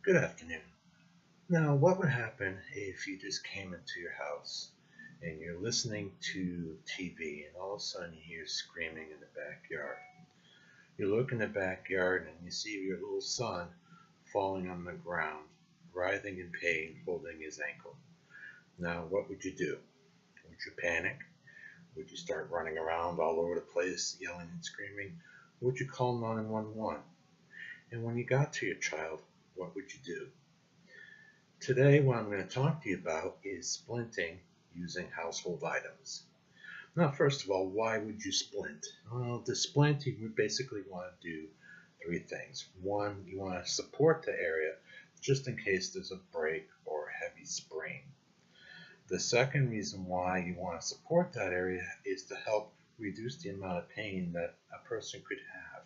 Good afternoon. Now, what would happen if you just came into your house and you're listening to TV and all of a sudden you hear screaming in the backyard? You look in the backyard and you see your little son falling on the ground, writhing in pain, holding his ankle. Now, what would you do? Would you panic? Would you start running around all over the place, yelling and screaming? Would you call 911? And when you got to your child, what would you do? Today, what I'm going to talk to you about is splinting using household items. Now, first of all, why would you splint? Well, to splint, you would basically want to do three things. One, you want to support the area just in case there's a break or a heavy sprain. The second reason why you want to support that area is to help reduce the amount of pain that a person could have.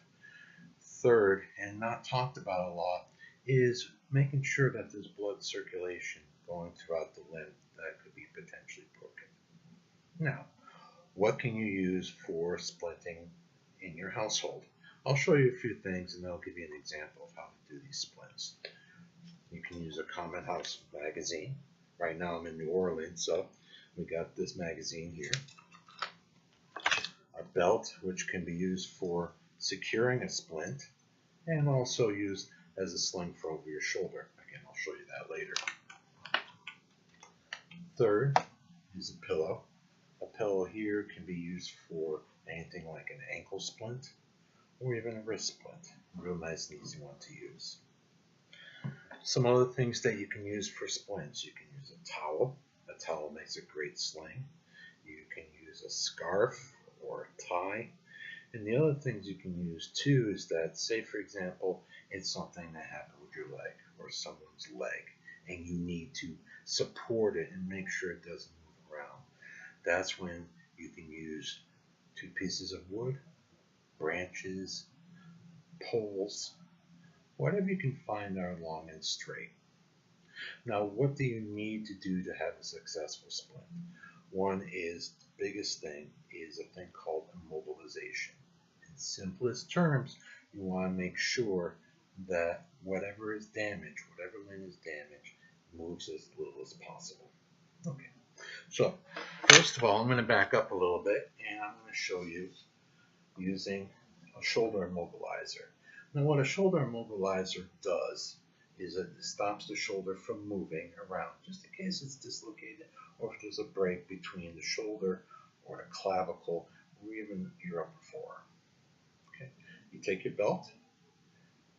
Third, and not talked about a lot, is making sure that there's blood circulation going throughout the limb that could be potentially broken. Now, what can you use for splinting in your household? I'll show you a few things and I'll give you an example of how to do these splints. You can use a Common House magazine. Right now I'm in New Orleans, so we got this magazine here. A belt, which can be used for securing a splint and also used as a sling for over your shoulder. Again, I'll show you that later. Third is a pillow. A pillow here can be used for anything like an ankle splint or even a wrist splint. Real nice and easy one to use. Some other things that you can use for splints. You can use a towel. A towel makes a great sling. You can use a scarf or a tie. And the other things you can use too is that, say for example, it's something that happened with your leg or someone's leg and you need to support it and make sure it doesn't move around. That's when you can use two pieces of wood, branches, poles, whatever you can find that are long and straight. Now, what do you need to do to have a successful splint? One is, the biggest thing is a thing called immobilization. In simplest terms, you want to make sure that whatever is damaged, whatever limb is damaged, moves as little as possible. Okay, so first of all, I'm going to back up a little bit and I'm going to show you using a shoulder immobilizer. Now, what a shoulder immobilizer does is it stops the shoulder from moving around, just in case it's dislocated or if there's a break between the shoulder or the clavicle or even your upper forearm. Okay, you take your belt,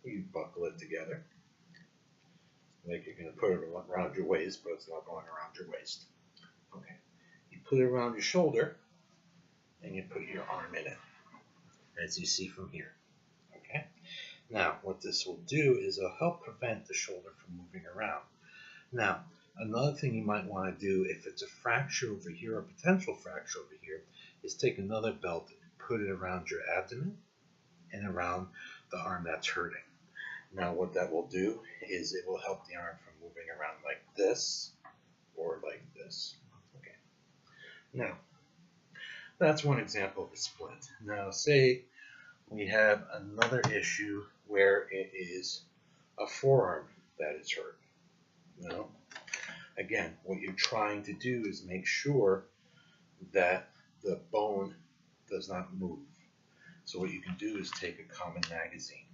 you buckle it together, like you're going to put it around your waist, but it's not going around your waist. Okay, you put it around your shoulder and you put your arm in it, as you see from here. Okay. Now, what this will do is it'll help prevent the shoulder from moving around. Now, another thing you might want to do if it's a fracture over here, a potential fracture over here, is take another belt and put it around your abdomen and around the arm that's hurting. Now, what that will do is it will help the arm from moving around like this or like this. Okay. Now, that's one example of a splint. Now, say we have another issue where it is a forearm that is hurt. Now, again, what you're trying to do is make sure that the bone does not move. So what you can do is take a common magazine.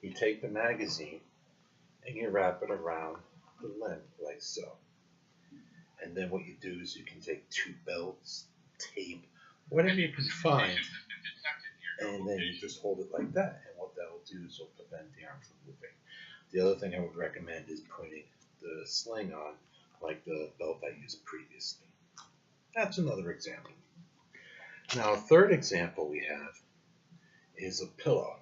You take the magazine and you wrap it around the limb like so. And then what you do is you can take two belts, tape, whatever you can find, and then you just hold it like that, and what that will do is it'll prevent the arm from moving. The other thing I would recommend is putting the sling on like the belt I used previously. That's another example. Now, a third example we have is a pillow.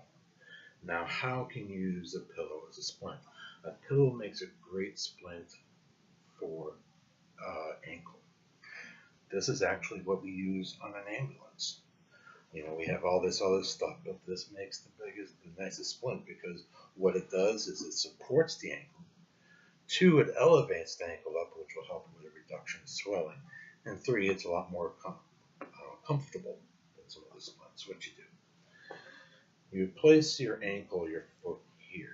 Now, how can you use a pillow as a splint? A pillow makes a great splint for ankle. This is actually what we use on an ambulance. You know, we have all this other stuff, but this makes the nicest splint because what it does is it supports the ankle. Two, it elevates the ankle up, which will help with a reduction of swelling. And three, it's a lot more comfortable than some of the splints. What you do, you place your ankle, your foot here.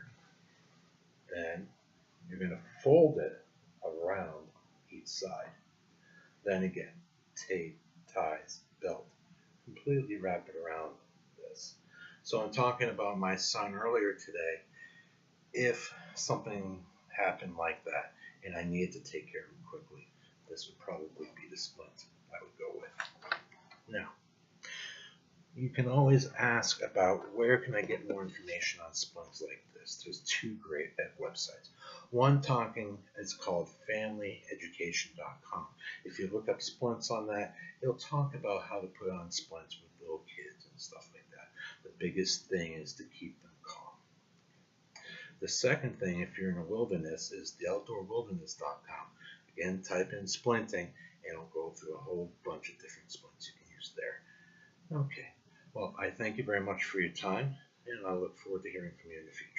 then again, tape, ties, belt, completely wrap it around this. So I'm talking about my son earlier today. If something happened like that and I needed to take care of him quickly, this would probably be the splint I would go with. Now, you can always ask about where can I get more information on splints like this. There's two great websites. One talking is called familyeducation.com. If you look up splints on that, it'll talk about how to put on splints with little kids and stuff like that. The biggest thing is to keep them calm. The second thing, if you're in a wilderness, is theoutdoorwilderness.com. Again, type in splinting, and it'll go through a whole bunch of different splints you can use there. Okay. Well, I thank you very much for your time, and I look forward to hearing from you in the future.